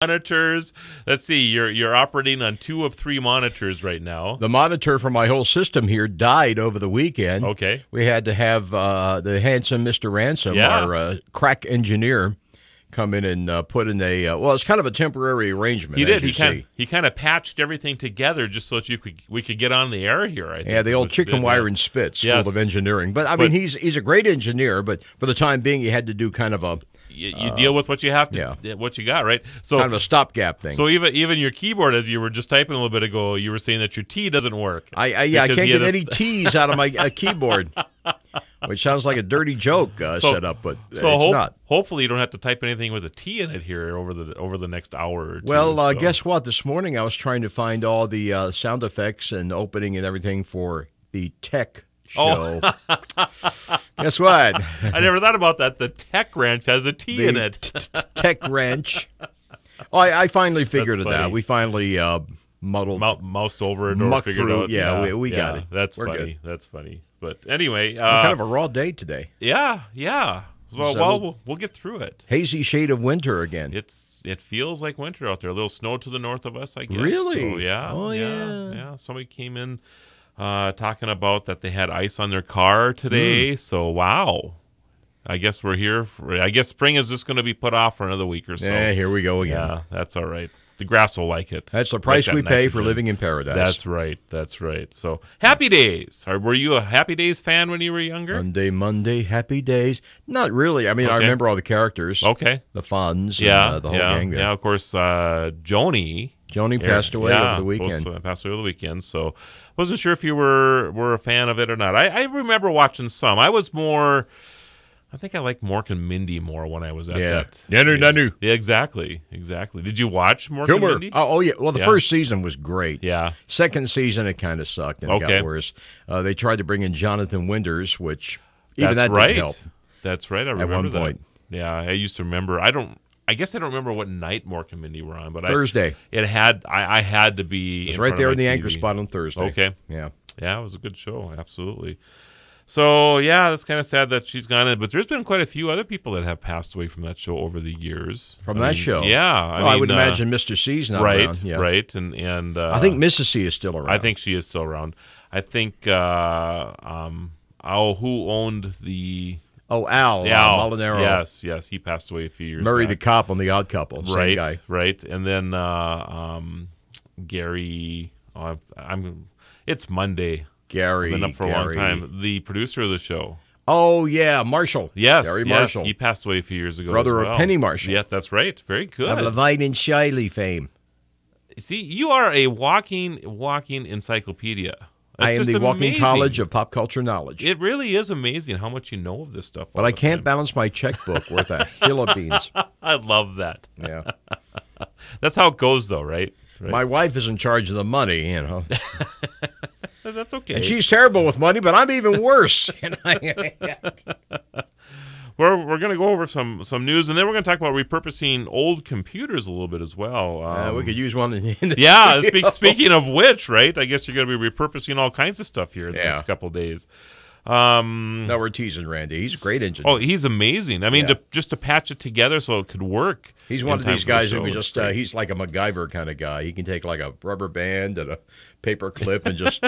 monitors. Let's see, you're operating on 2 of 3 monitors right now. The monitor for my whole system here died over the weekend. Okay. We had to have the handsome Mr. Ransom, our crack engineer, come in and put in a well, it's kind of a temporary arrangement. He did. He kind of patched everything together just so that we could get on the air here. I think. Yeah, the old chicken wire and spit School of Engineering. But I mean, he's a great engineer. But for the time being, he had to do kind of a you deal with what you have to, what you got, right? So kind of a stopgap thing. So even your keyboard, as you were just typing a little bit ago, you were saying that your T doesn't work. I can't get any T's out of my keyboard. Which sounds like a dirty joke set up, but it's not. Hopefully, you don't have to type anything with a T in it here over the next hour or two. Well, guess what? This morning I was trying to find all the sound effects and opening and everything for the tech show. Guess what? I never thought about that. The Tech Ranch has a T in it. Tech Ranch. Oh, I finally figured it out. We finally moused over it or figured it out. Yeah, we got it. That's funny. That's funny. But anyway, kind of a raw day today. Yeah. Well, we'll get through it. Hazy shade of winter again. It feels like winter out there. A little snow to the north of us, I guess. Really? So, yeah. Oh, yeah. Somebody came in talking about that they had ice on their car today. So wow. I guess we're here. I guess spring is just going to be put off for another week or so. Yeah, here we go again. Yeah, that's all right. The grass will like it. That's the price we pay for living in paradise. That's right. So, Happy Days. Were you a Happy Days fan when you were younger? Monday, Happy Days. Not really. I mean, I remember all the characters. Okay. The Fonz. And, the whole gang there. Yeah, of course, Joni passed away over the weekend. Passed away over the weekend, so wasn't sure if you were a fan of it or not. I remember watching some. I think I liked Mork and Mindy more when I was at that. Nanu. Yeah, exactly. Did you watch Mork and Mindy? Oh, yeah. Well, the first season was great. Yeah. Second season, it kind of sucked and it got worse. They tried to bring in Jonathan Winters, which even that didn't help. That's right. I remember at one point. Yeah, I used to remember. I guess I don't remember what night Mork and Mindy were on, but Thursday. I had to be. It was right there in the anchor spot on Thursday. Okay. Yeah. Yeah, it was a good show. Absolutely. So, yeah, that's kind of sad that she's gone in. But there's been quite a few other people that have passed away from that show over the years. From that show? Yeah. I would imagine Mr. C's not around. Yeah. Right. And I think Mrs. C is still around. I think she is still around. I think, who owned the... Oh, Al Molinaro. Yes, he passed away a few years Murray back. the cop on The Odd Couple. Same guy. Right. And then Gary... it's Monday. Gary. Been up for a long time. The producer of the show. Oh, yeah, Marshall. Yes, Gary Marshall. He passed away a few years ago. Brother as well. of Penny Marshall. Yeah, that's right. Very good. Of Levine and Shiley fame. See, you are a walking encyclopedia. I am the walking college of pop culture knowledge. It really is amazing how much you know of this stuff. But I can't balance my checkbook worth a hill of beans. I love that. Yeah. That's how it goes, though, right? My wife is in charge of the money, you know. That's okay. And she's terrible with money, but I'm even worse. We're going to go over some news, and then we're going to talk about repurposing old computers a little bit as well. We could use one in the yeah, speaking of which, right, I guess you're going to be repurposing all kinds of stuff here in the next couple of days. No, we're teasing Randy. He's a great engineer. Oh, he's amazing. I mean, just to patch it together so it could work. He's one of these guys who can just, he's like a MacGyver kind of guy. He can take like a rubber band and a paper clip and just.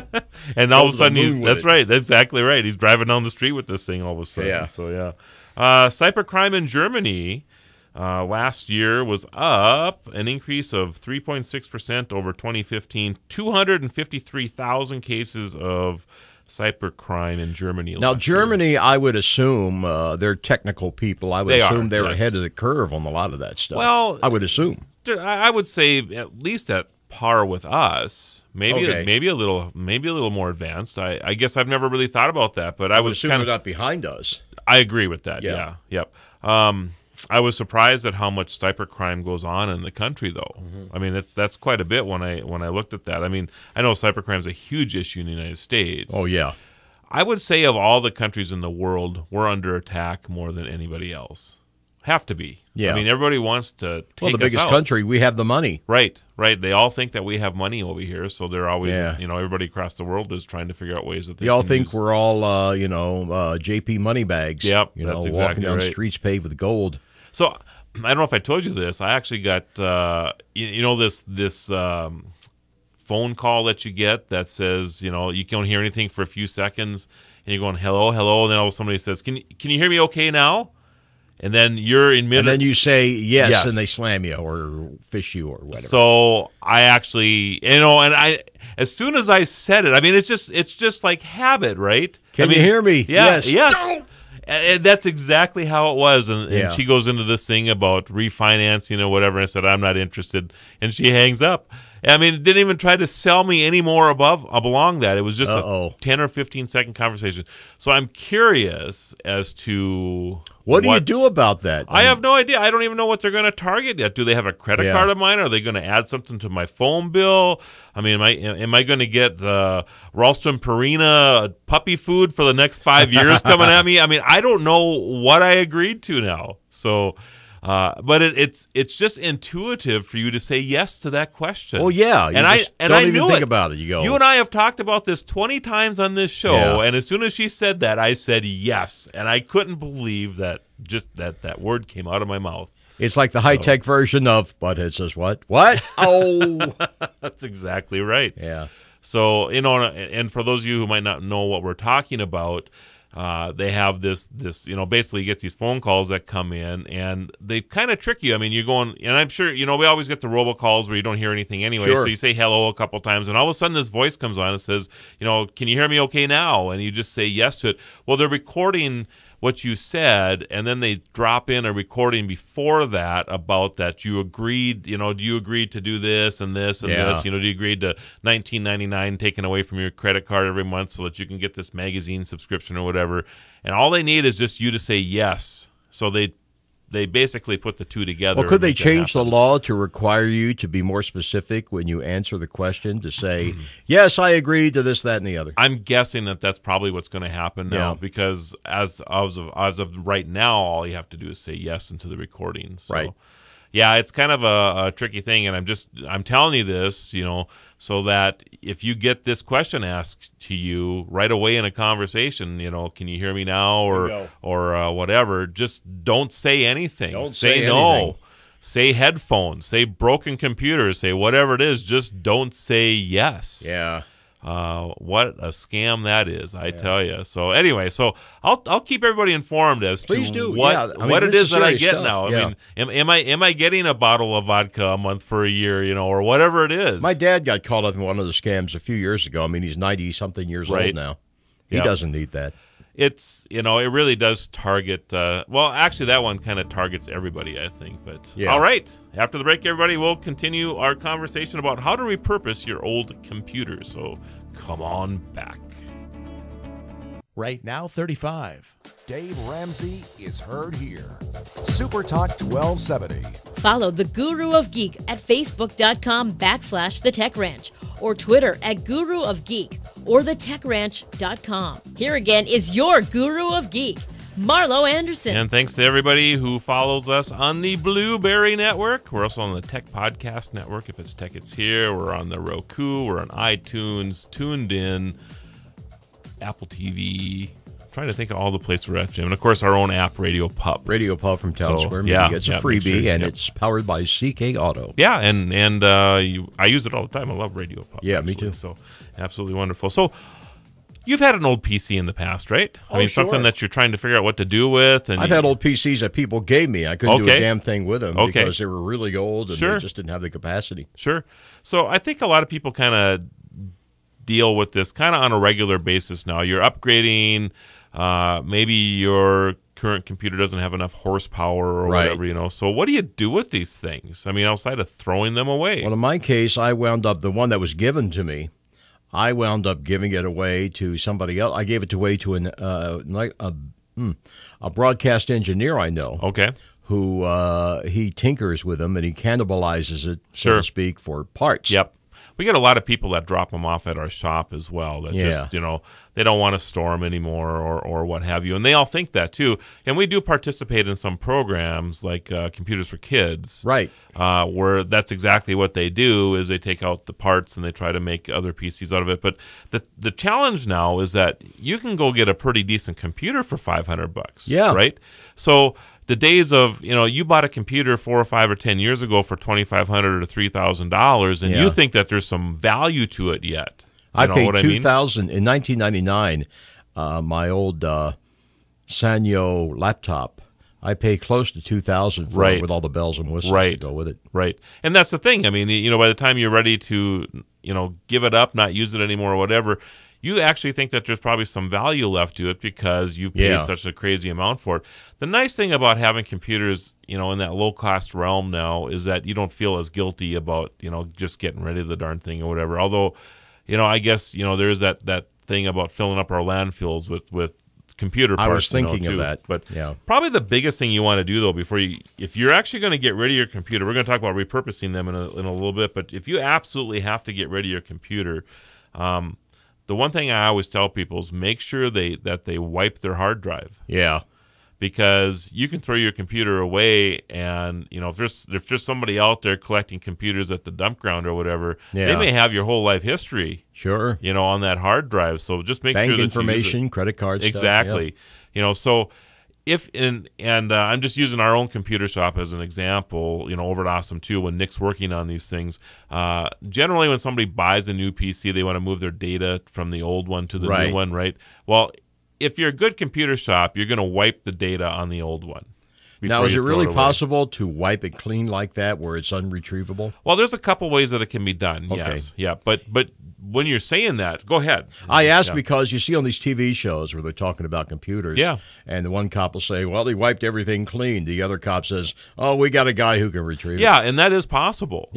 And all of a sudden, that's right. That's exactly right. He's driving down the street with this thing all of a sudden. Yeah. So, yeah. Cybercrime in Germany last year was up an increase of 3.6% over 2015, 253,000 cases of cybercrime in Germany. Now, Germany, I would assume they're technical people. I would assume they're ahead of the curve on a lot of that stuff. Well, I would assume. I would say at least at par with us. Maybe a little more advanced. I guess I've never really thought about that, but I was assume they're not behind us. I agree with that. Yeah. Yep. I was surprised at how much cybercrime goes on in the country, though. Mm-hmm. I mean, that's quite a bit when I looked at that. I mean, I know cybercrime is a huge issue in the United States. Oh, yeah. I would say of all the countries in the world, we're under attack more than anybody else. Have to be. Yeah. I mean, everybody wants to take us out. Well, the biggest country, we have the money. Right. They all think that we have money over here, so they're always, everybody across the world is trying to figure out ways that they all think we're all, JP Moneybags. Yep, that's exactly walking down streets paved with gold. So I don't know if I told you this. I actually got this phone call that you get that says, you can't hear anything for a few seconds, and you're going hello, hello, and then all of a sudden somebody says, can you hear me okay now? And then you're in mid, and then you say yes, and they slam you or fish you or whatever. So I actually, and I, as soon as I said it, I mean, it's just like habit, right? Can you hear me? Yeah, yes. And that's exactly how it was. And she goes into this thing about refinancing or whatever. And I said, I'm not interested. And she hangs up. I mean, it didn't even try to sell me any more along that. It was just a 10 or 15 second conversation. So I'm curious as to what do you do about that? I have no idea. I don't even know what they're going to target yet. Do they have a credit card of mine? Are they going to add something to my phone bill? I mean, am I going to get Ralston Purina puppy food for the next 5 years coming at me? I mean, I don't know what I agreed to now. So, but it's just intuitive for you to say yes to that question. Well, yeah, I knew think about it. You and I have talked about this 20 times on this show, and as soon as she said that, I said yes, and I couldn't believe that that word came out of my mouth. It's like the high-tech version of, but it says what? What? Oh, that's exactly right. Yeah. So and for those of you who might not know what we're talking about. They have this basically you get these phone calls that come in and they kind of trick you. I mean, you're going, and I'm sure, we always get the robocalls where you don't hear anything anyway. Sure. So you say hello a couple times and all of a sudden this voice comes on and says, can you hear me okay now? And you just say yes to it. Well, they're recording what you said, and then they drop in a recording before that about that you agreed, do you agree to do this and this and this, do you agree to $19.99 taken away from your credit card every month so that you can get this magazine subscription or whatever, and all they need is just you to say yes. So they basically put the two together. Well, could they change the law to require you to be more specific when you answer the question to say, yes, I agree to this, that, and the other? I'm guessing that's probably what's going to happen now because as of right now, all you have to do is say yes into the recording. So, right. Yeah, it's kind of a tricky thing, and I'm telling you this, so that if you get this question asked to you right away in a conversation, can you hear me now or whatever, just don't say anything. Don't say no. Anything. Say headphones, say broken computers, say whatever it is, just don't say yes. Yeah. What a scam that is, I tell you. So anyway, I'll keep everybody informed as to what it is that I get now. I mean, am I getting a bottle of vodka a month for a year, or whatever it is? My dad got caught up in one of the scams a few years ago. I mean, he's 90-something years old now. He doesn't need that. It's, it really does target, well, actually that one kind of targets everybody, I think. But all right, after the break, everybody, we'll continue our conversation about how to repurpose your old computer. So come on back. Right now, 35. Dave Ramsey is heard here. Super Talk 1270. Follow the Guru of Geek at Facebook.com/The Tech Ranch or Twitter at Guru of Geek or TheTechRanch.com. Here again is your Guru of Geek, Marlo Anderson. And thanks to everybody who follows us on the Blueberry Network. We're also on the Tech Podcast Network. If it's Tech, it's here. We're on the Roku. We're on iTunes, Tuned In, Apple TV. I'm trying to think of all the places we're at, Jim. And, of course, our own app, Radio Pup. Radio Pup from Town Square Media. It's a freebie, and it's powered by CK Auto. Yeah, and I use it all the time. I love Radio Pup. Yeah, me too. So, absolutely wonderful. So, you've had an old PC in the past, right? I mean, something that you're trying to figure out what to do with. And I've had old PCs that people gave me. I couldn't do a damn thing with them because they were really old and they just didn't have the capacity. Sure. So, I think a lot of people kind of deal with this kind of on a regular basis now. You're upgrading. Maybe your current computer doesn't have enough horsepower or whatever, So what do you do with these things? I mean, outside of throwing them away? Well, in my case, I wound up, the one that was given to me, I wound up giving it away to somebody else. I gave it away to a broadcast engineer I know. Okay. Who he tinkers with them and he cannibalizes it, so to speak, for parts. Yep. We get a lot of people that drop them off at our shop as well that just, they don't want to store them anymore or what have you. And they all think that, too. And we do participate in some programs like Computers for Kids. Right. Where that's exactly what they do is they take out the parts and they try to make other PCs out of it. But the challenge now is that you can go get a pretty decent computer for $500. Yeah. Right? So the days of, you bought a computer 4 or 5 or 10 years ago for $2,500 or $3,000, and you think that there's some value to it yet. I paid $2,000 in 1999. My old Sanyo laptop, I paid close to $2,000 for it with all the bells and whistles to go with it. Right, and that's the thing. I mean, by the time you're ready to, give it up, not use it anymore, or whatever, you actually think that there's probably some value left to it because you paid such a crazy amount for it. The nice thing about having computers, in that low-cost realm now is that you don't feel as guilty about, just getting rid of the darn thing or whatever. Although, I guess, there's that thing about filling up our landfills with computer parts. I was thinking of that. But probably the biggest thing you want to do, though, if you're actually going to get rid of your computer, we're going to talk about repurposing them in a little bit, but if you absolutely have to get rid of your computer, the one thing I always tell people is make sure that they wipe their hard drive. Yeah. Because you can throw your computer away, and if there's somebody out there collecting computers at the dump ground or whatever, they may have your whole life history. Sure. On that hard drive. So just make sure that information, credit card exactly. Stuff, So I'm just using our own computer shop as an example. Over at Awesome 2, when Nick's working on these things, generally when somebody buys a new PC, they want to move their data from the old one to the new one, right? Well, if you're a good computer shop, you're going to wipe the data on the old one. Now, is it really possible to wipe it clean like that where it's unretrievable? Well, there's a couple ways that it can be done, yes. Yeah, but when you're saying that, go ahead. I ask because you see on these TV shows where they're talking about computers, and the one cop will say, well, he wiped everything clean. The other cop says, oh, we got a guy who can retrieve it. Yeah, and that is possible,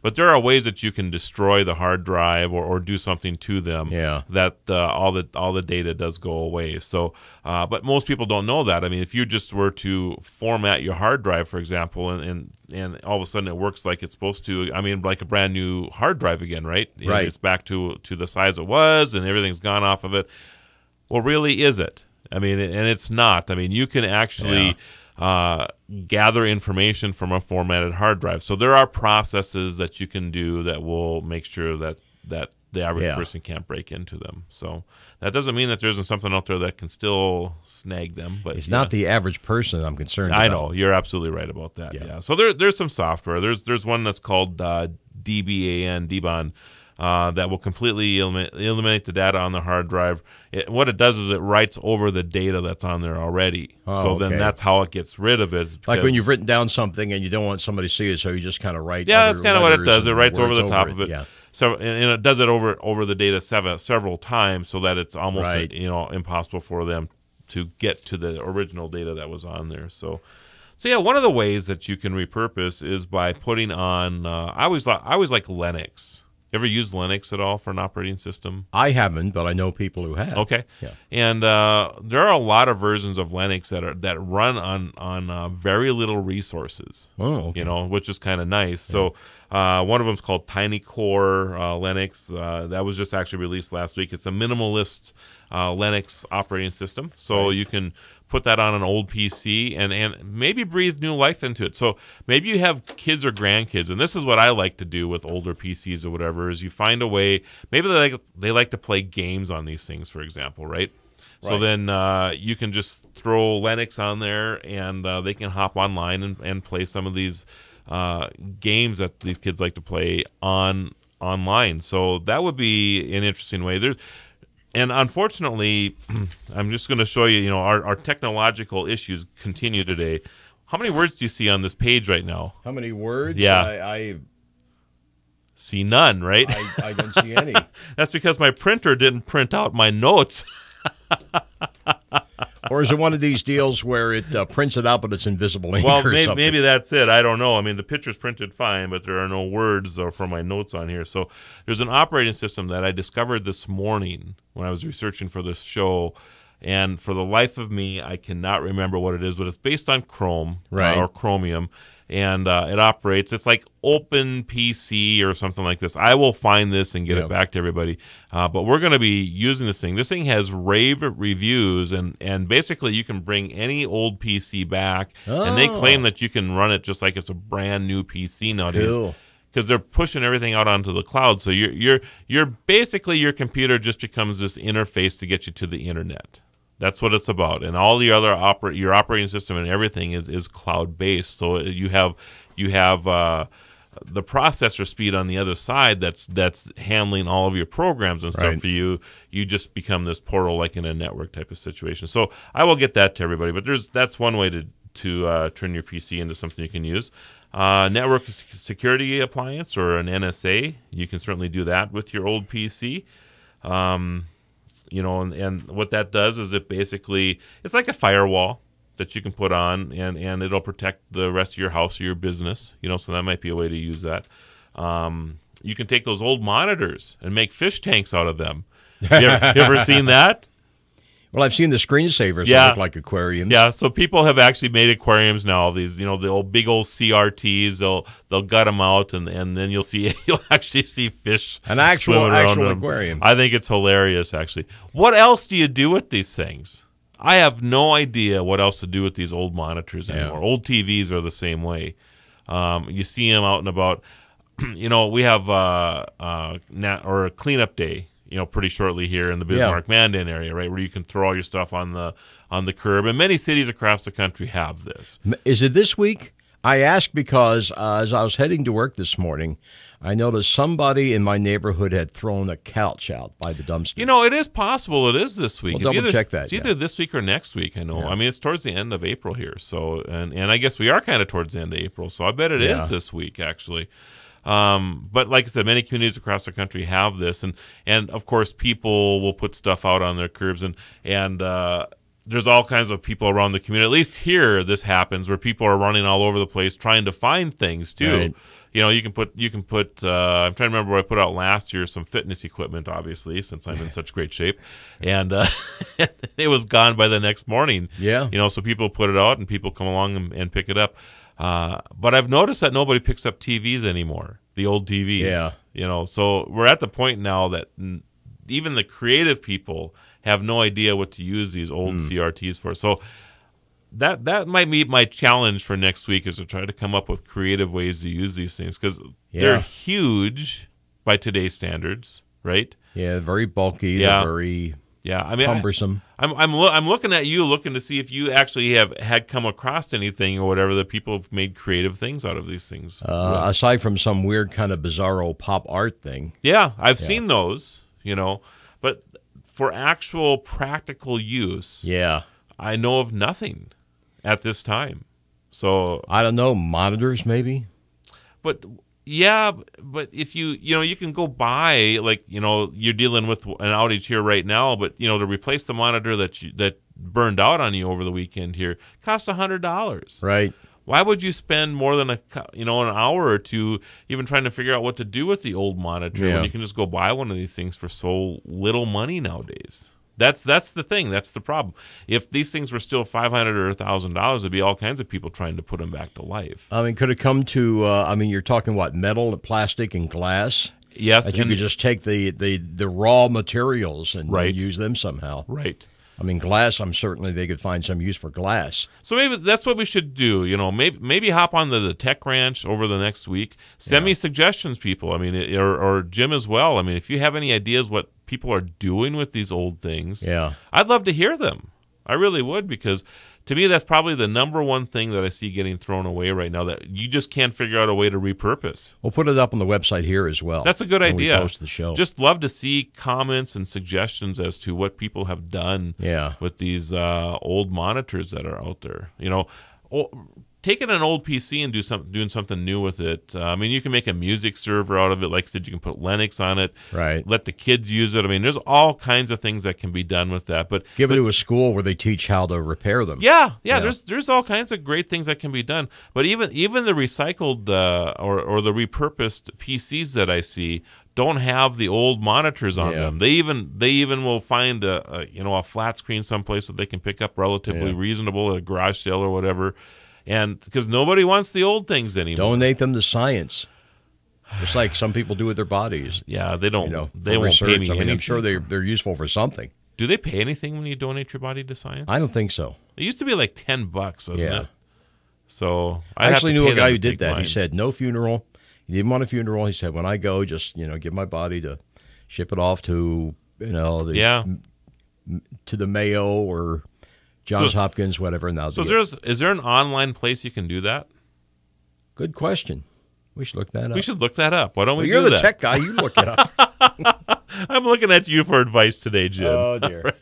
but there are ways that you can destroy the hard drive or do something to them that all the data does go away. So, but most people don't know that. I mean, if you just were to format your hard drive, for example, and all of a sudden it works like it's supposed to, I mean, like a brand new hard drive again, right? Right. It's back to the size it was, and everything's gone off of it. Well, really, is it? I mean, and it's not. I mean, you can actually gather information from a formatted hard drive. So there are processes that you can do that will make sure that the average person can't break into them. So that doesn't mean that there isn't something out there that can still snag them. But it's not the average person I'm concerned about. I know. You're absolutely right about that. Yeah. So there's some software. There's one that's called DBAN, that will completely eliminate the data on the hard drive. What it does is it writes over the data that's on there already. Then that's how it gets rid of it. Like when you've written down something and you don't want somebody to see it, so you just kind of write. Yeah, that's kind of what it does. It writes over the top of it. Yeah. So and it does it over the data several times, so that it's almost impossible for them to get to the original data that was on there. So yeah, one of the ways that you can repurpose is by putting on. I always like Linux. Ever used Linux at all for an operating system? I haven't, but I know people who have. Okay. Yeah. And there are a lot of versions of Linux that run on very little resources. Oh, okay. Which is kind of nice. Yeah. So one of them is called Tiny Core Linux. That was just actually released last week. It's a minimalist Linux operating system. So you can put that on an old PC and maybe breathe new life into it. So maybe you have kids or grandkids, and this is what I like to do with older PCs or whatever, is you find a way, maybe they like to play games on these things, for example, right? So then you can just throw Linux on there, and they can hop online and play some of these games that these kids like to play online. So that would be an interesting way. And unfortunately, I'm just going to show you, our technological issues continue today. How many words do you see on this page right now? How many words? Yeah. I see none, right? I don't see any. That's because my printer didn't print out my notes. Or is it one of these deals where it prints it out, but it's invisible ink or something? Maybe that's it. I don't know. I mean, the picture's printed fine, but there are no words for my notes on here. So there's an operating system that I discovered this morning when I was researching for this show, and for the life of me, I cannot remember what it is, but it's based on Chrome or Chromium, and it operates. It's like OpenPC or something like this. I will find this and get it back to everybody. But we're going to be using this thing. This thing has rave reviews, and basically you can bring any old PC back, and they claim that you can run it just like it's a brand new PC nowadays. Cool. Because they're pushing everything out onto the cloud, so you're basically, your computer just becomes this interface to get you to the internet. That's what it's about. And all the other your operating system and everything is cloud based. So you have the processor speed on the other side that's handling all of your programs and stuff for you. You just become this portal like in a network type of situation. So I will get that to everybody. But that's one way to turn your PC into something you can use. Network security appliance or an NSA, you can certainly do that with your old PC. And what that does is it's like a firewall that you can put on, and it'll protect the rest of your house or your business. So that might be a way to use that. You can take those old monitors and make fish tanks out of them. You ever seen that? Well, I've seen the screensavers that look like aquariums. Yeah, so people have actually made aquariums now. These, the old big old CRTs. They'll gut them out, and then you'll actually see fish. An actual aquarium. I think it's hilarious, actually. What else do you do with these things? I have no idea what else to do with these old monitors anymore. Yeah. Old TVs are the same way. You see them out and about. We have or a cleanup day. Pretty shortly here in the Bismarck-Mandan area, right, where you can throw all your stuff on the curb. And many cities across the country have this. Is it this week? I ask because as I was heading to work this morning, I noticed somebody in my neighborhood had thrown a couch out by the dumpster. It is possible it is this week. We'll double-check that. It's either this week or next week, I know. Yeah. I mean, it's towards the end of April here. So, and I guess we are kind of towards the end of April, so I bet it is this week, actually. But like I said, many communities across the country have this, and of course people will put stuff out on their curbs, and there's all kinds of people around the community. At least here, this happens where people are running all over the place trying to find things too. Right. You can put. I'm trying to remember what I put out last year. Some fitness equipment, obviously, since I'm in such great shape, and it was gone by the next morning. Yeah. So people put it out, and people come along and pick it up. But I've noticed that nobody picks up TVs anymore, the old TVs. Yeah. So we're at the point now that even the creative people have no idea what to use these old CRTs for. So that might be my challenge for next week, is to try to come up with creative ways to use these things, because they're huge by today's standards, right? Yeah, very bulky, very cumbersome. I'm looking at you, looking to see if you actually had come across anything or whatever that people have made creative things out of these things. Aside from some weird kind of bizarro pop art thing. Yeah, I've seen those, but for actual practical use, I know of nothing at this time. So I don't know, monitors maybe? But if you can go buy, like, you're dealing with an outage here right now, but to replace the monitor that burned out on you over the weekend here cost $100. Right. Why would you spend more than an hour or two even trying to figure out what to do with the old monitor when you can just go buy one of these things for so little money nowadays? That's the thing. That's the problem. If these things were still $500 or $1,000, there'd be all kinds of people trying to put them back to life. I mean, could it come to? You're talking what, metal, plastic, and glass? Yes, that you could just take the raw materials and use them somehow. Right. I mean, glass, certainly they could find some use for glass. So maybe that's what we should do. Maybe hop on the Tech Ranch over the next week. Send me suggestions, people. I mean, or Jim as well. I mean, if you have any ideas what people are doing with these old things, I'd love to hear them. I really would, because to me, that's probably the number one thing that I see getting thrown away right now, that you just can't figure out a way to repurpose. We'll put it up on the website here as well. That's a good idea. We post the show. Just love to see comments and suggestions as to what people have done with these old monitors that are out there. Taking an old PC and doing something new with it. I mean, you can make a music server out of it. Like I said, you can put Linux on it. Right. Let the kids use it. I mean, there's all kinds of things that can be done with that. But give it to a school where they teach how to repair them. Yeah. There's all kinds of great things that can be done. But even the recycled or the repurposed PCs that I see don't have the old monitors on them. They even will find a flat screen someplace that they can pick up relatively reasonable at a garage sale or whatever. And because nobody wants the old things anymore. Donate them to science, just like some people do with their bodies. Yeah, they don't. They won't pay me anything. I'm sure they're useful for something. Do they pay anything when you donate your body to science? I don't think so. It used to be like $10, wasn't it? So I actually knew a guy who did that. He said no funeral. He didn't want a funeral. He said, when I go, just give my body to ship it off to to the Mayo or Johns Hopkins, whatever. Now, so is there an online place you can do that? Good question. We should look that up. We should look that up. Why don't we do that? You're the that? tech guy. You look it up. I'm looking at you for advice today, Jim. Oh, dear.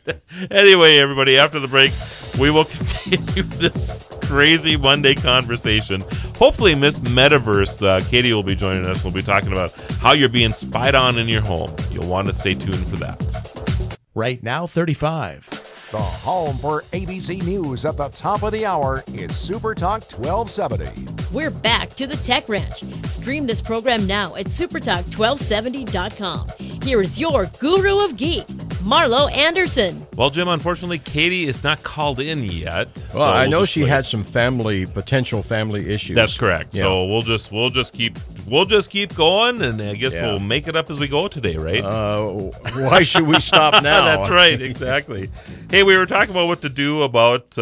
Anyway, everybody, after the break, we will continue this crazy Monday conversation. Hopefully, Miss Metaverse, Katie will be joining us. We'll be talking about how you're being spied on in your home. You'll want to stay tuned for that. Right now, 35. The home for ABC News at the top of the hour is Super Talk 1270. We're back to the Tech Ranch. Stream this program now at supertalk1270.com. Here is your guru of geek, Marlo Anderson. Well, Jim, unfortunately, Katie is not called in yet. Well, I know she had some potential family issues. That's correct. Yeah. So we'll just keep going, and I guess we'll make it up as we go today, right? Why should we stop now? That's right, exactly. Hey, we were talking about what to do about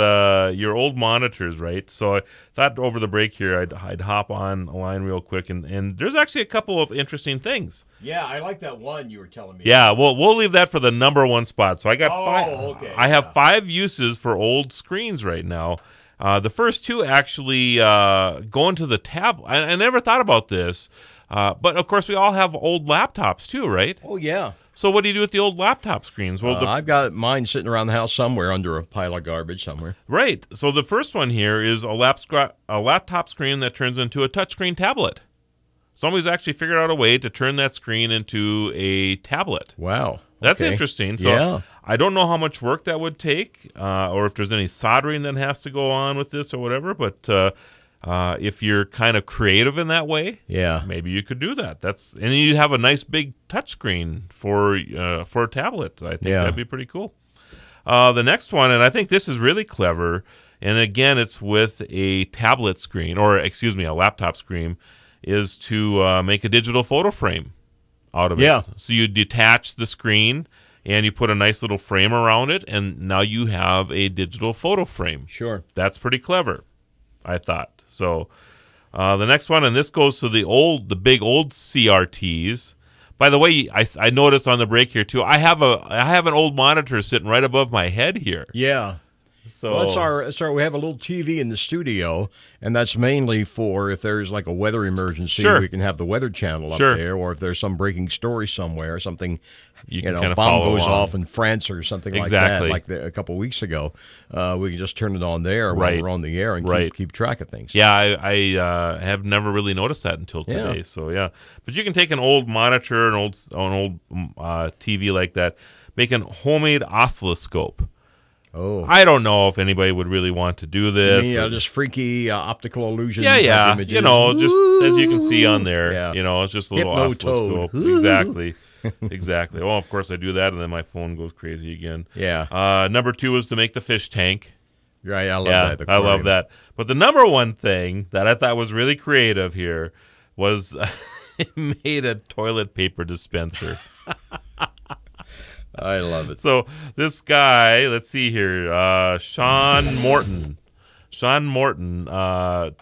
your old monitors, right? So I thought over the break here I'd hop on a line real quick, and there's actually a couple of interesting things. Yeah, I like that one you were telling me. Yeah, we'll leave that for the number one spot. So I got five. Okay. I have 5 uses for old screens right now. The first 2 actually go into the tab. I never thought about this, but of course we all have old laptops too, right? Oh yeah. So what do you do with the old laptop screens? Well, I've got mine sitting around the house somewhere under a pile of garbage somewhere. Right. So the first one here is a laptop screen that turns into a touchscreen tablet. Somebody's actually figured out a way to turn that screen into a tablet. Wow. That's interesting. So I don't know how much work that would take, or if there's any soldering that has to go on with this or whatever. But if you're kind of creative in that way, maybe you could do that. And you'd have a nice big touchscreen for a tablet. I think that'd be pretty cool. The next one, and I think this is really clever, and again, it's with a tablet screen, or excuse me, a laptop screen, is to make a digital photo frame out of it. So you detach the screen and you put a nice little frame around it, and now you have a digital photo frame. Sure. That's pretty clever, I thought. So the next one, and this goes to the big old CRTs. By the way, I noticed on the break here too, I have an old monitor sitting right above my head here. Yeah. So we have a little TV in the studio, and that's mainly for if there's like a weather emergency, we can have the weather channel up there, or if there's some breaking story somewhere, something, you know, bomb goes off in France or something like that, like a couple of weeks ago, we can just turn it on there while we're on the air and keep track of things. Yeah, I have never really noticed that until today. So but you can take an old monitor, an old TV like that, make a homemade oscilloscope. Oh, I don't know if anybody would really want to do this. Just freaky optical illusion. Images. You know, just as you can see on there. You know, it's just a little oscilloscope. Exactly. Well, of course I do that, and then my phone goes crazy again. Yeah. Number 2 is to make the fish tank. Right. I love that. I love that. But the number one thing that I thought was really creative here was it made a toilet paper dispenser. I love it. So this guy, let's see here, Sean Morton. Sean Morton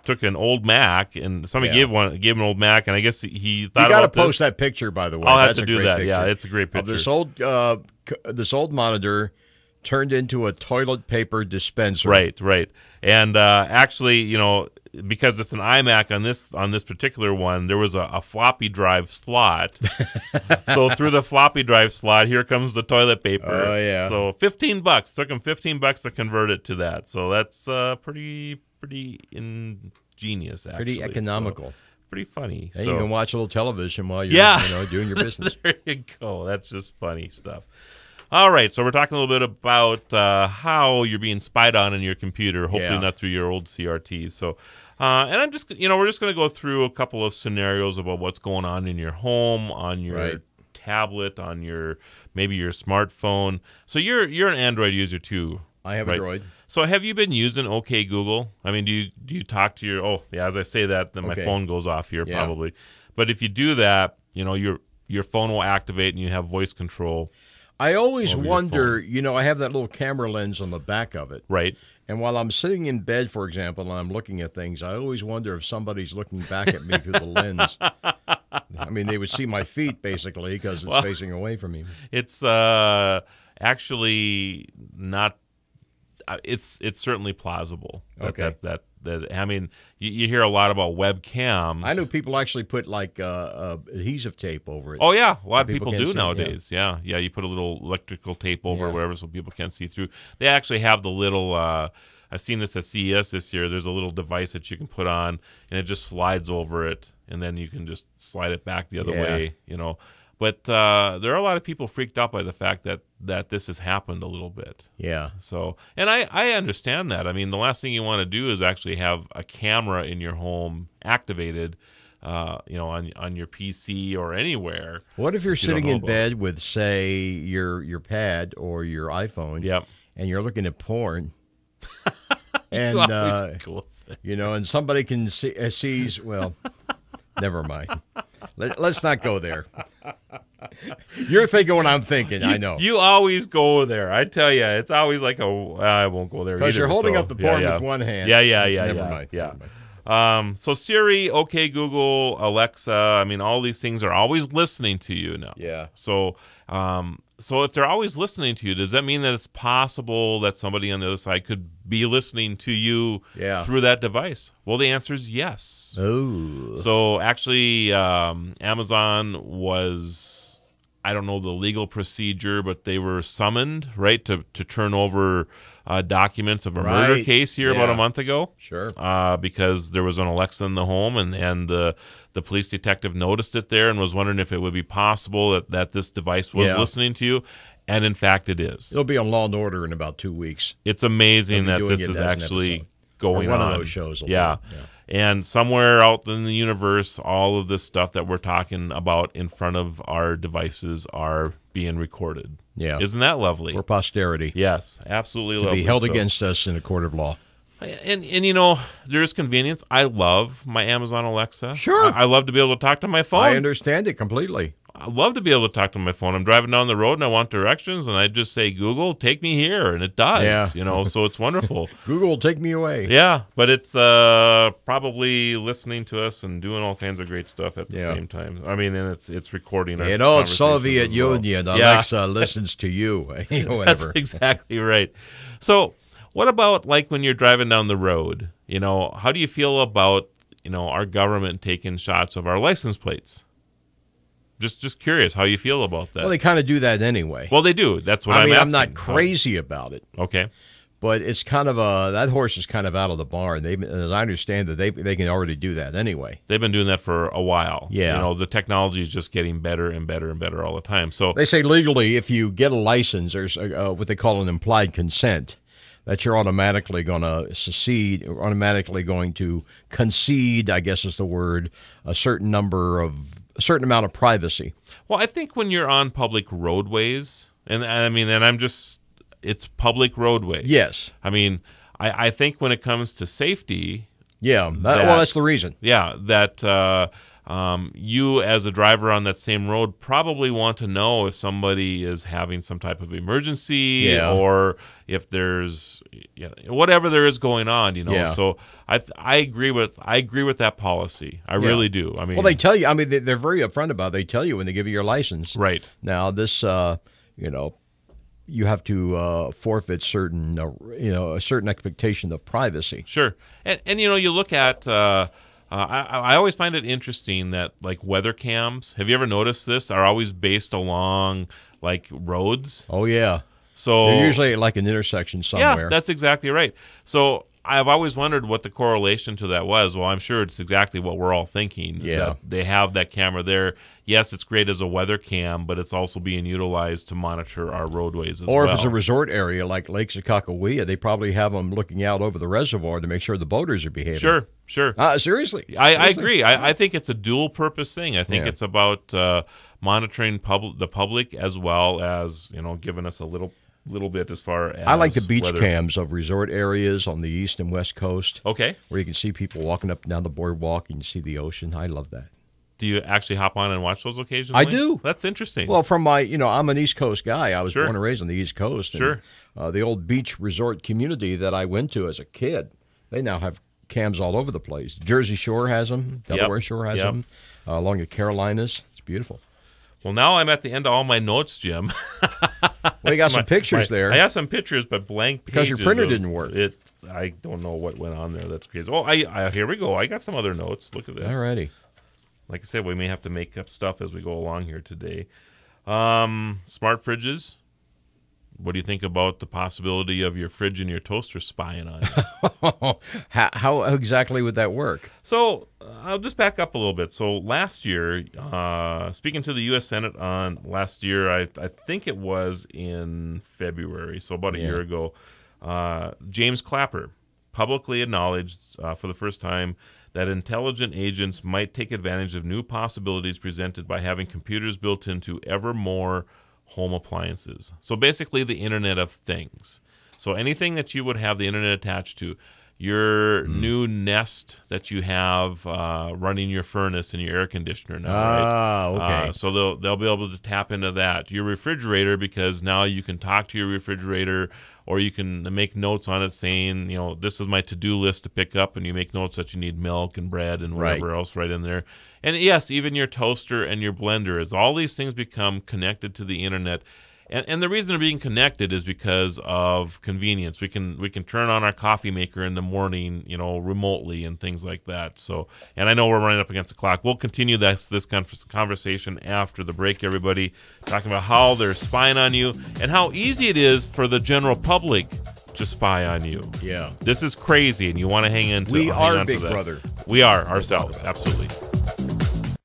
took an old Mac, and somebody gave him an old Mac, and I guess he thought you got to about post that picture, by the way. I'll have to do that. Picture. Yeah, it's a great picture. This old monitor turned into a toilet paper dispenser. Right. And actually, you know, because it's an iMac on this particular one, there was a floppy drive slot. So through the floppy drive slot, here comes the toilet paper. Oh yeah. So $15 took him $15 to convert it to that. So that's pretty ingenious, actually. Pretty economical. So, pretty funny. And you can watch a little television while you're doing your business. There you go. That's just funny stuff. All right, so we're talking a little bit about how you're being spied on in your computer, hopefully not through your old CRTs. So, and I'm just, we're just going to go through a couple of scenarios about what's going on in your home, on your tablet, on maybe your smartphone. So you're an Android user too. I have a Droid. So have you been using OK Google? I mean, do you talk to your? As I say that, then my phone goes off here probably. But if you do that, your phone will activate and you have voice control. I always wonder, I have that little camera lens on the back of it. Right. And while I'm sitting in bed, for example, and I'm looking at things, I always wonder if somebody's looking back at me through the lens. I mean, they would see my feet, basically, because it's facing away from me. It's actually not. It's certainly plausible. That I mean, you hear a lot about webcams. I know people actually put like adhesive tape over it. Oh yeah, a lot of people do nowadays. Yeah, you put a little electrical tape over whatever, so people can't see through. They actually have the little. I've seen this at CES this year. There's a little device that you can put on, and it just slides over it, and then you can just slide it back the other way. But there are a lot of people freaked out by the fact that this has happened a little bit. Yeah. So, and I understand that. I mean, the last thing you want to do is actually have a camera in your home activated, on your PC or anywhere. What if you're sitting in bed with, say, your pad or your iPhone? Yep. And you're looking at porn. And and somebody can sees. Well, never mind. Let's not go there. You're thinking what I'm thinking. I know. You always go there. I tell you, it's always like I won't go there because you're holding up the porn with one hand. Yeah. Never mind. Yeah. So Siri, OK Google, Alexa, I mean, all these things are always listening to you now. Yeah. So if they're always listening to you, does that mean that it's possible that somebody on the other side could be listening to you through that device? Well, the answer is yes. Oh. So actually, Amazon was, I don't know the legal procedure, but they were summoned, right, to turn over documents of a murder case here about a month ago. Sure. Because there was an Alexa in the home, and the police detective noticed it there and was wondering if it would be possible that this device was listening to you. And in fact, it is. It'll be on Law and Order in about 2 weeks. It's amazing that this is actually going on. One of those shows. Yeah. And somewhere out in the universe, all of this stuff that we're talking about in front of our devices are being recorded. Yeah. Isn't that lovely? For posterity. Yes, absolutely lovely. To be held against us in a court of law. And there's convenience. I love my Amazon Alexa. Sure. I love to be able to talk to my phone. I understand it completely. I love to be able to talk to my phone. I'm driving down the road and I want directions, and I just say, Google, take me here, and it does. Yeah. So it's wonderful. Google, take me away. Yeah, but it's probably listening to us and doing all kinds of great stuff at the same time. I mean, and it's recording our old Soviet Union, Alexa listens to you. Whatever. That's exactly right. So what about like when you're driving down the road? How do you feel about our government taking shots of our license plates? Just curious how you feel about that. Well, they kind of do that anyway. Well, they do. That's what I'm asking. I'm not crazy about it. Okay. But it's kind of that horse is kind of out of the barn. As I understand that they can already do that anyway. They've been doing that for a while. Yeah. The technology is just getting better and better and better all the time. So they say legally, if you get a license, there's what they call an implied consent, that you're automatically going to secede, or automatically going to concede, I guess is the word, a certain amount of privacy. Well, I think when you're on public roadways, it's public roadway. Yes. I mean, I think when it comes to safety. Yeah. That's the reason. Yeah. That you as a driver on that same road probably want to know if somebody is having some type of emergency or if there's whatever there is going on, Yeah. So I agree with that policy. I really do. I mean, well, they tell you. I mean, they're very upfront about it. They tell you when they give you your license. Right. Now, this, you have to forfeit certain, a certain expectation of privacy. Sure. And you look at. I always find it interesting that like weather cams, have you ever noticed this, are always based along like roads? Oh, yeah. So they're usually at like an intersection somewhere. Yeah, that's exactly right. So I've always wondered what the correlation to that was. Well, I'm sure it's exactly what we're all thinking. Is that they have that camera there. Yes, it's great as a weather cam, but it's also being utilized to monitor our roadways as well. Or if it's a resort area like Lakes of Kakawea, they probably have them looking out over the reservoir to make sure the boaters are behaving. Sure. Seriously. I agree. I think it's a dual-purpose thing. I think it's about monitoring the public as well as giving us a little bit as far as I like the beach cams of resort areas on the east and west coast. Okay. Where you can see people walking up and down the boardwalk and you see the ocean. I love that. Do you actually hop on and watch those occasionally? I do. That's interesting. Well, from my, I'm an East Coast guy. I was born and raised on the East Coast. And, the old beach resort community that I went to as a kid, they now have cams all over the place. Jersey Shore has them. Delaware Shore has them. Along the Carolinas. It's beautiful. Well, now I'm at the end of all my notes, Jim. Well, you got some pictures there. I have some pictures, but blank pages. Because your printer didn't work. I don't know what went on there. That's crazy. Oh, here we go. I got some other notes. Look at this. Alrighty. Like I said, we may have to make up stuff as we go along here today. Smart fridges. What do you think about the possibility of your fridge and your toaster spying on you? How exactly would that work? So I'll just back up a little bit. So last year, speaking to the U.S. Senate on last year, I think it was in February, so about a year ago, James Clapper publicly acknowledged for the first time that intelligent agents might take advantage of new possibilities presented by having computers built into ever more home appliances. So basically the Internet of Things. So anything that you would have the Internet attached to, your new Nest that you have running your furnace and your air conditioner now, right? Okay. So they'll be able to tap into that. Your refrigerator, because now you can talk to your refrigerator, or you can make notes on it saying, this is my to-do list to pick up, and you make notes that you need milk and bread and whatever else right in there. And yes, even your toaster and your blender, as all these things become connected to the Internet. And the reason they're being connected is because of convenience. We can turn on our coffee maker in the morning, remotely and things like that. So, and I know we're running up against the clock. We'll continue this conversation after the break, everybody, talking about how they're spying on you and how easy it is for the general public to spy on you. Yeah. This is crazy, and you want to hang on to that. We are Big Brother. We are ourselves, absolutely.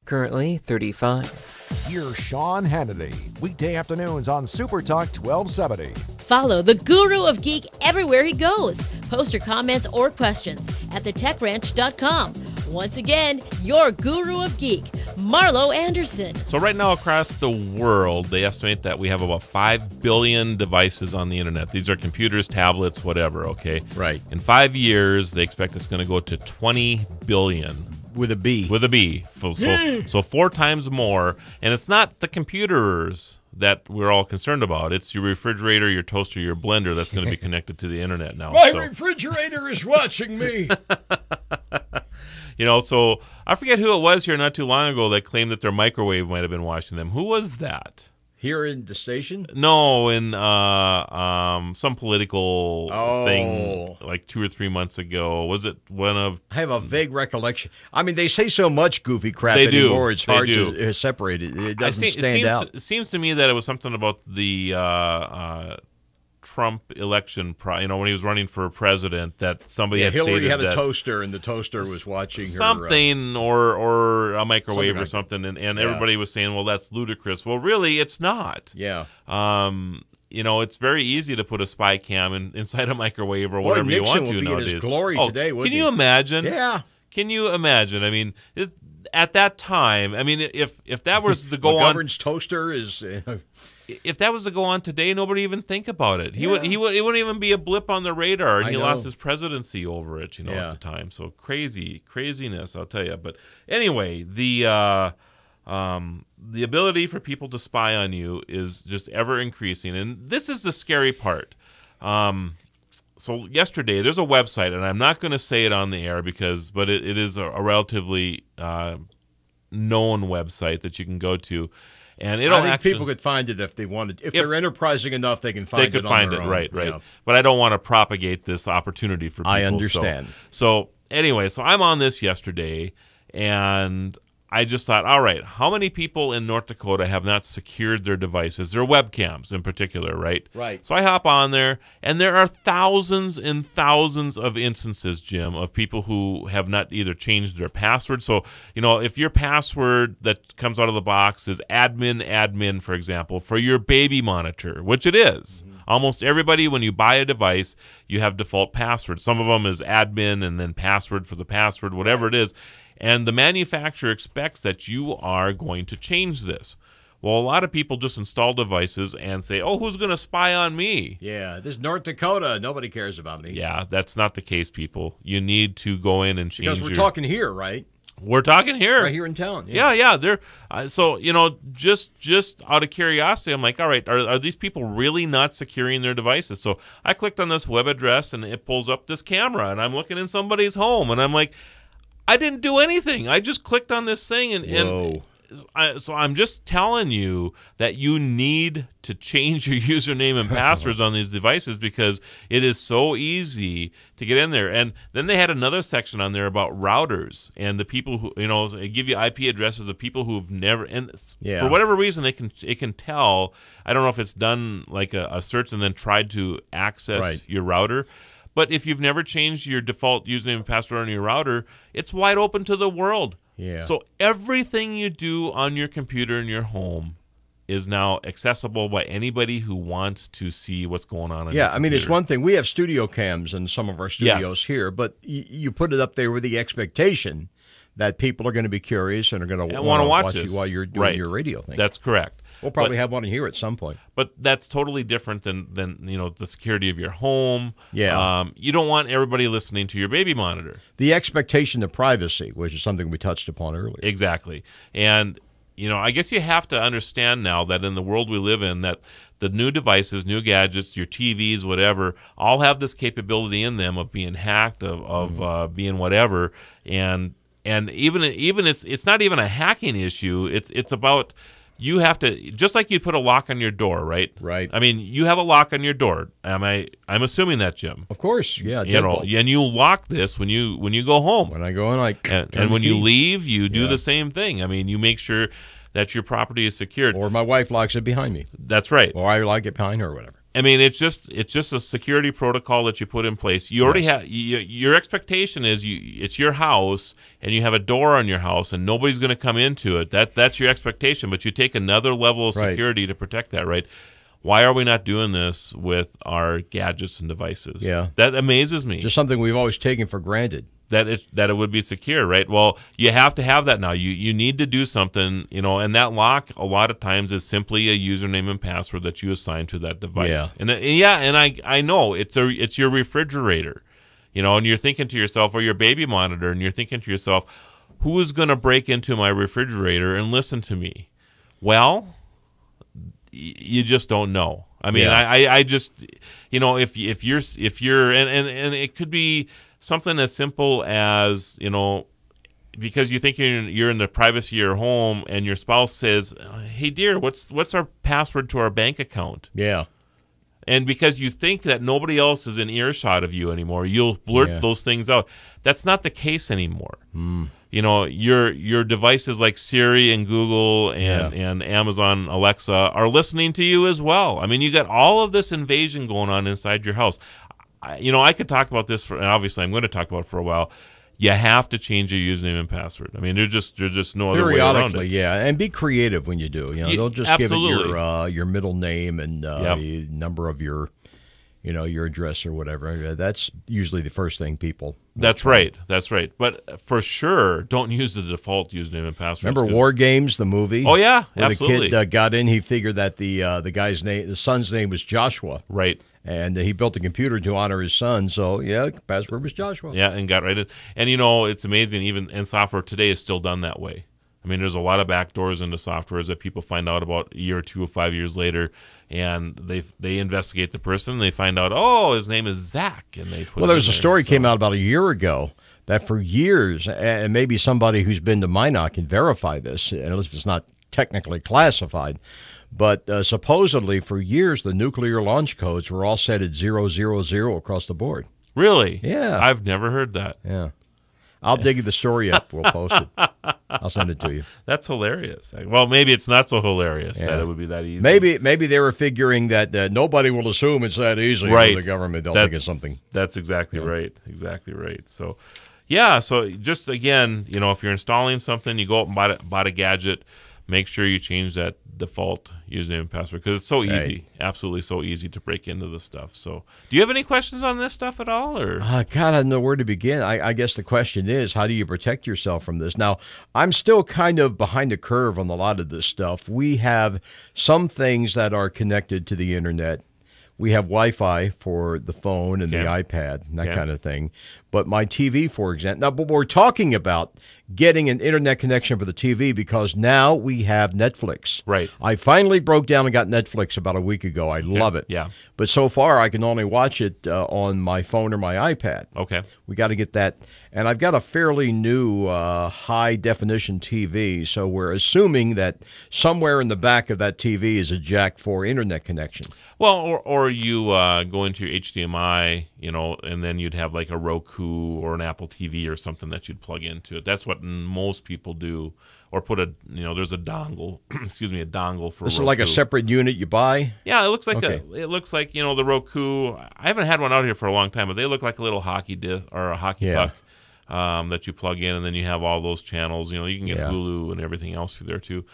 Currently 35. Here's Sean Hannity, weekday afternoons on Super Talk 1270. Follow the Guru of Geek everywhere he goes. Post your comments or questions at thetechranch.com. Once again, your Guru of Geek, Marlo Anderson. So right now across the world, they estimate that we have about 5 billion devices on the Internet. These are computers, tablets, whatever, okay? Right. In 5 years, they expect it's going to go to 20 billion. With a B. With a B. So 4 times more. And it's not the computers that we're all concerned about. It's your refrigerator, your toaster, your blender that's going to be connected to the Internet now. My refrigerator is watching me. So I forget who it was here not too long ago that claimed that their microwave might have been watching them. Who was that? Here in the station? No, in some political thing like 2 or 3 months ago. Was it one of... I have a vague recollection. I mean, they say so much goofy crap anymore, it's hard to separate it. It doesn't stand out. It seems to me that it was something about the Trump election, when he was running for president, that somebody had Hillary stated had a toaster, and the toaster was watching something, or a microwave or something, and yeah. Everybody was saying, well, that's ludicrous. Well, really, it's not. Yeah. It's very easy to put a spy cam inside a microwave or whatever you want to nowadays. In his glory today, wouldn't can you imagine? Yeah. Can you imagine? I mean, at that time, I mean, if that was to go on, McGovern's toaster is. If that was to go on today, nobody even think about it. It wouldn't even be a blip on the radar, and he lost his presidency over it, at the time. So craziness, I'll tell you. But anyway, the ability for people to spy on you is just ever increasing, and this is the scary part. So yesterday, there's a website, and I'm not going to say it on the air but it is a relatively known website that you can go to. And I think people could find it if they wanted. If they're enterprising enough, they can find it. They could find it, right. But I don't want to propagate this opportunity for people. I understand. So anyway, I'm on this yesterday, and I just thought, all right, how many people in North Dakota have not secured their devices, their webcams in particular, right? Right. So I hop on there, and there are thousands and thousands of instances, Jim, of people who have not either changed their password. So, if your password that comes out of the box is admin, for example, for your baby monitor, which it is. Mm-hmm. Almost everybody, when you buy a device, you have default password. Some of them is admin and then password for the password, whatever it is. And the manufacturer expects that you are going to change this. Well, a lot of people just install devices and say, oh, who's going to spy on me? Yeah, this is North Dakota. Nobody cares about me. Yeah, that's not the case, people. You need to go in and change because we're talking here, right? We're talking here. Right here in town. Yeah. So, just out of curiosity, I'm like, all right, are these people really not securing their devices? So I clicked on this web address, and it pulls up this camera, and I'm looking in somebody's home, and I'm like, I didn't do anything. I just clicked on this thing, and so I'm just telling you that you need to change your username and passwords on these devices because it is so easy to get in there. And then they had another section on there about routers and the people who, they give you IP addresses of people who've never, and for whatever reason, it can tell. I don't know if it's done like a search and then tried to access your router. But if you've never changed your default username and password on your router, it's wide open to the world. Yeah. So everything you do on your computer in your home is now accessible by anybody who wants to see what's going on. I mean, it's one thing. We have studio cams in some of our studios here, but you put it up there with the expectation that people are going to be curious and are going to want to watch you while you're doing your radio thing. That's correct. We'll probably have one in here at some point. But that's totally different than the security of your home. Yeah. You don't want everybody listening to your baby monitor. The expectation of privacy, which is something we touched upon earlier. Exactly. And, I guess you have to understand now that in the world we live in, that the new devices, new gadgets, your TVs, whatever, all have this capability in them of being hacked, of being whatever. And even it's not even a hacking issue. It's about... You have to, just like you put a lock on your door, right? Right. I mean, you have a lock on your door. I'm assuming that, Jim. Of course, yeah. And you lock this when you go home. When I go in, and when you leave, you do the same thing. I mean, you make sure that your property is secured. Or my wife locks it behind me. That's right. Or I lock it behind her or whatever. I mean, it's just a security protocol that you put in place. You already have your expectation is it's your house and you have a door on your house and nobody's going to come into it. That's your expectation, but you take another level of security to protect that, right? Why are we not doing this with our gadgets and devices? Yeah, that amazes me. Just something we've always taken for granted. That it would be secure, right? Well, you have to have that now. You need to do something, and that lock a lot of times is simply a username and password that you assign to that device. Yeah. And I know it's your refrigerator, and you're thinking to yourself, or your baby monitor, and you're thinking to yourself, who is going to break into my refrigerator and listen to me? Well, you just don't know. I mean, I just, if you're and it could be something as simple as, because you think you're in the privacy of your home and your spouse says, hey, dear, what's our password to our bank account? Yeah. And because you think that nobody else is in earshot of you anymore, you'll blurt those things out. That's not the case anymore. Your devices like Siri and Google and Amazon Alexa are listening to you as well. I mean, you got all of this invasion going on inside your house. I could talk about this and obviously I'm going to talk about it for a while. You have to change your username and password. I mean, there's just no other way around it. Yeah, and be creative when you do. They'll just give it your middle name and the number of your address or whatever. That's usually the first thing people. That's right. But for sure, don't use the default username and password. Remember War Games, the movie? Oh yeah, where absolutely. The kid got in. He figured that the son's name was Joshua. Right. And he built a computer to honor his son, so password was Joshua. Yeah, and got right in. And it's amazing, and software today is still done that way. I mean, there's a lot of backdoors into softwares that people find out about a year or 2 or 5 years later, and they investigate the person, and they find out, his name is Zach, and they put. Well, there was a story came out about a year ago that for years, and maybe somebody who's been to Minot can verify this, unless it's not technically classified. But supposedly, for years, the nuclear launch codes were all set at 000 across the board. Really? Yeah. I've never heard that. Yeah. I'll dig the story up. We'll post it. I'll send it to you. That's hilarious. Well, maybe it's not so hilarious that it would be that easy. Maybe they were figuring that nobody will assume it's that easy for the government. They'll think it's something. That's exactly right. Exactly right. So, so just, again, if you're installing something, you go out and buy a gadget, make sure you change that default username and password because it's so easy, absolutely so easy to break into this stuff. So, do you have any questions on this stuff at all? Or God, I don't know where to begin. I guess the question is, how do you protect yourself from this? Now, I'm still kind of behind the curve on a lot of this stuff. We have some things that are connected to the internet. We have Wi-Fi for the phone and the iPad and that kind of thing. But my TV, for example, now, but we're talking about getting an internet connection for the TV because now we have Netflix. Right. I finally broke down and got Netflix about a week ago. I love it. Yeah. But so far, I can only watch it on my phone or my iPad. Okay. We got to get that. And I've got a fairly new high-definition TV, so we're assuming that somewhere in the back of that TV is a jack for internet connection. Well, or you go into your HDMI, and then you'd have like a Roku or an Apple TV or something that you'd plug into it. That's what most people do. Or put there's a dongle, a dongle for. This is Roku. like a separate unit you buy. Yeah, it looks like the Roku. I haven't had one out here for a long time, but they look like a little hockey disc or a hockey puck that you plug in, and then you have all those channels. You can get Hulu and everything else through there too.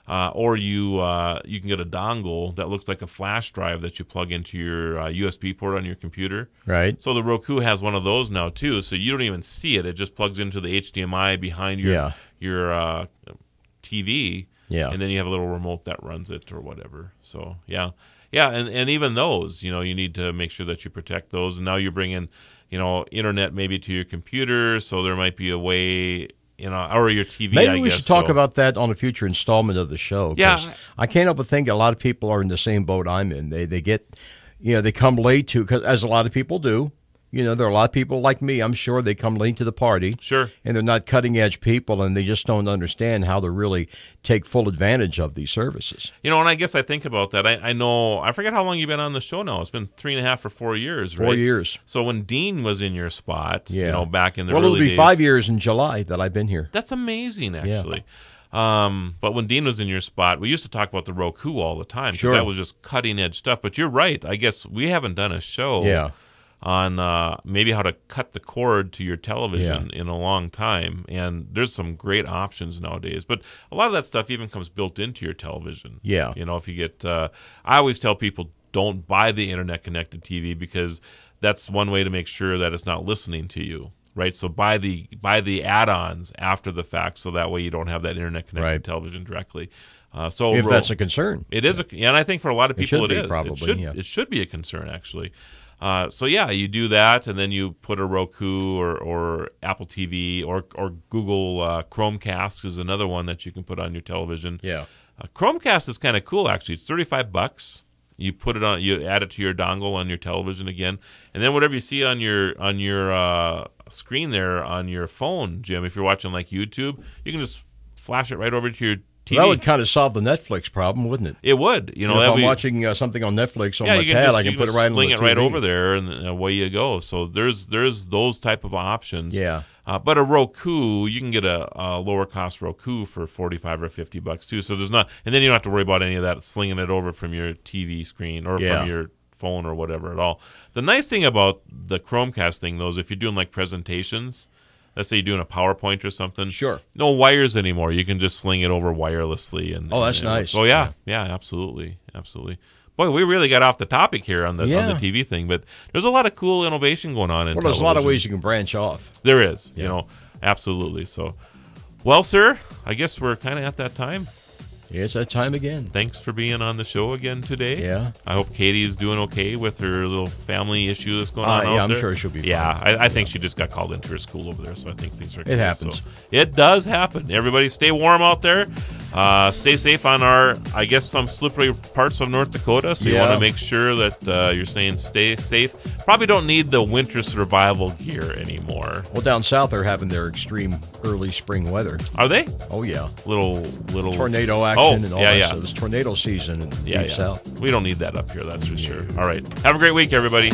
Or you can get a dongle that looks like a flash drive that you plug into your USB port on your computer. Right. So the Roku has one of those now too. So you don't even see it; it just plugs into the HDMI behind your TV. Yeah. And then you have a little remote that runs it or whatever. So and even those, you need to make sure that you protect those. And now you're bringing, internet maybe to your computer, so there might be a way. Or your TV. Maybe we should talk about that on a future installment of the show. Yeah, I can't help but think a lot of people are in the same boat I'm in. They get, they come late to, because as a lot of people do. There are a lot of people like me, I'm sure, they come late to the party. Sure. And they're not cutting-edge people, and they just don't understand how to really take full advantage of these services. And I guess I think about that. I forget how long you've been on the show now. It's been 3.5 or 4 years, right? 4 years. So when Dean was in your spot, back in the early days. Well, it'll be days, 5 years in July that I've been here. That's amazing, actually. Yeah. But when Dean was in your spot, we used to talk about the Roku all the time. Sure. That was just cutting-edge stuff. But you're right. I guess we haven't done a show on maybe how to cut the cord to your television in a long time. And there's some great options nowadays. But a lot of that stuff even comes built into your television. Yeah. If you get I always tell people don't buy the internet-connected TV because that's one way to make sure that it's not listening to you. Right, so buy the add-ons after the fact, so that way you don't have that internet-connected television directly. So if that's a concern, it is, and I think for a lot of people it is. Probably, it should be a concern actually. So you do that, and then you put a Roku or Apple TV or Google Chromecast is another one that you can put on your television. Yeah, Chromecast is kind of cool actually. It's $35. You put it on, you add it to your dongle on your television again, and then whatever you see on your screen there on your phone, Jim, if you're watching like YouTube, you can just flash it right over to your TV. Well, that would kind of solve the Netflix problem, wouldn't it? It would. If I'm watching something on Netflix on my pad, I can put it right on the TV. Sling it right over there, and away you go. So there's those type of options. Yeah. But a Roku, you can get a lower cost Roku for $45 or $50 too. So there's not, and then you don't have to worry about any of that slinging it over from your TV screen or from your phone or whatever at all. The nice thing about the Chromecast thing, though, is if you're doing like presentations, let's say you're doing a PowerPoint or something. Sure. No wires anymore. You can just sling it over wirelessly. That's nice. Oh yeah, absolutely. Boy, we really got off the topic here on the TV thing, but there's a lot of cool innovation going on in television. There's a lot of ways you can branch off. There is, absolutely. So, well, sir, I guess we're kind of at that time. Yeah, it's that time again. Thanks for being on the show again today. Yeah. I hope Katie is doing okay with her little family issue that's going on out there. I'm sure she'll be fine. Yeah, I think she just got called into her school over there, so I think things are good. It happens. So it does happen. Everybody stay warm out there. Stay safe on our, I guess, some slippery parts of North Dakota, so you want to make sure that you're staying safe. Probably don't need the winter survival gear anymore. Well, down south they're having their extreme early spring weather. Are they? Oh, yeah. Little tornado action and all that stuff. It's tornado season in the south. We don't need that up here, that's for sure. All right. Have a great week, everybody.